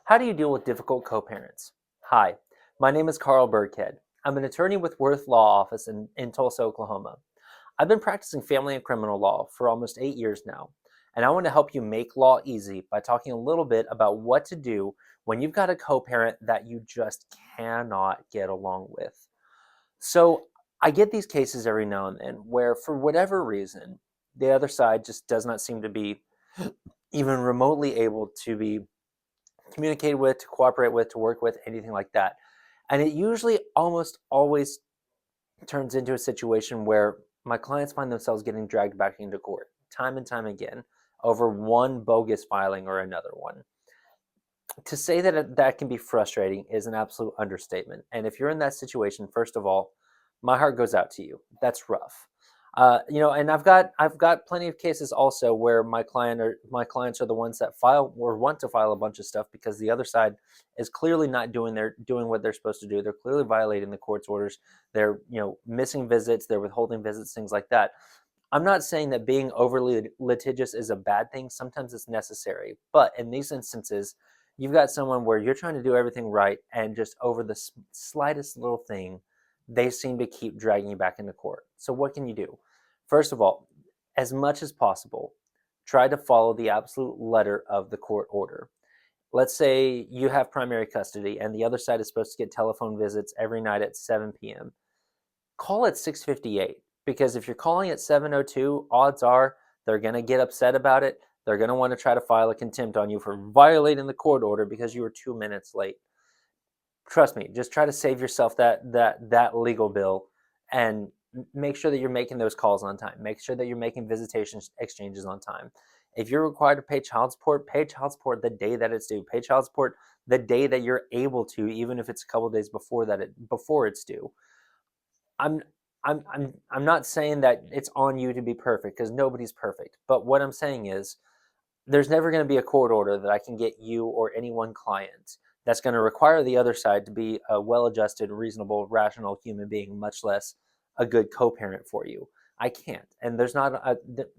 How do you deal with difficult co-parents? Hi, my name is Carl Birkhead. I'm an attorney with Worth Law Office in Tulsa, Oklahoma. I've been practicing family and criminal law for almost 8 years now, and I want to help you make law easy by talking a little bit about what to do when you've got a co-parent that you just cannot get along with. So I get these cases every now and then where, for whatever reason, the other side just does not seem to be even remotely able to be communicate with, to cooperate with, to work with, anything like that. And it usually almost always turns into a situation where my clients find themselves getting dragged back into court time and time again over one bogus filing or another one. To say that that can be frustrating is an absolute understatement. And if you're in that situation, first of all, my heart goes out to you. That's rough. And I've got plenty of cases also where my clients are the ones that file or want to file a bunch of stuff because the other side is clearly not doing what they're supposed to do. They're clearly violating the court's orders. They're missing visits. They're withholding visits, things like that. I'm not saying that being overly litigious is a bad thing. Sometimes it's necessary. But in these instances, you've got someone where you're trying to do everything right, and just over the slightest little thing, they seem to keep dragging you back into court. So what can you do? First of all, as much as possible, try to follow the absolute letter of the court order. Let's say you have primary custody and the other side is supposed to get telephone visits every night at 7 p.m. Call at 6:58, because if you're calling at 7:02, odds are they're going to get upset about it. They're going to want to try to file a contempt on you for violating the court order because you were 2 minutes late. Trust me, just try to save yourself that legal bill, and make sure that you're making those calls on time. Make sure that you're making visitation exchanges on time. If you're required to pay child support the day that it's due. Pay child support the day that you're able to, even if it's a couple days before it's due. I'm I'm not saying that it's on you to be perfect, because nobody's perfect. But what I'm saying is there's never going to be a court order that I can get you or any one client that's going to require the other side to be a well-adjusted, reasonable, rational human being, much less a good co-parent for you. I can't. And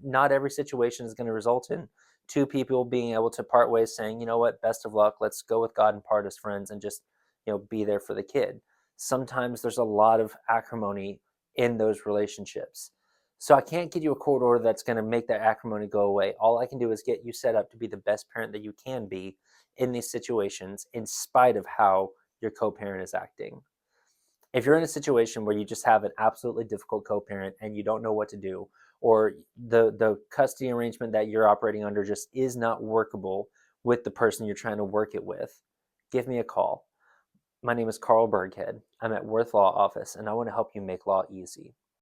not every situation is going to result in two people being able to part ways, saying, you know what, best of luck, let's go with God and part as friends, and just be there for the kid. Sometimes there's a lot of acrimony in those relationships. So I can't get you a court order that's going to make that acrimony go away. All I can do is get you set up to be the best parent that you can be in these situations, in spite of how your co-parent is acting. If you're in a situation where you just have an absolutely difficult co-parent and you don't know what to do, or the custody arrangement that you're operating under just is not workable with the person you're trying to work it with, give me a call. My name is Carl Birkhead. I'm at Worth Law Office, and I want to help you make law easy.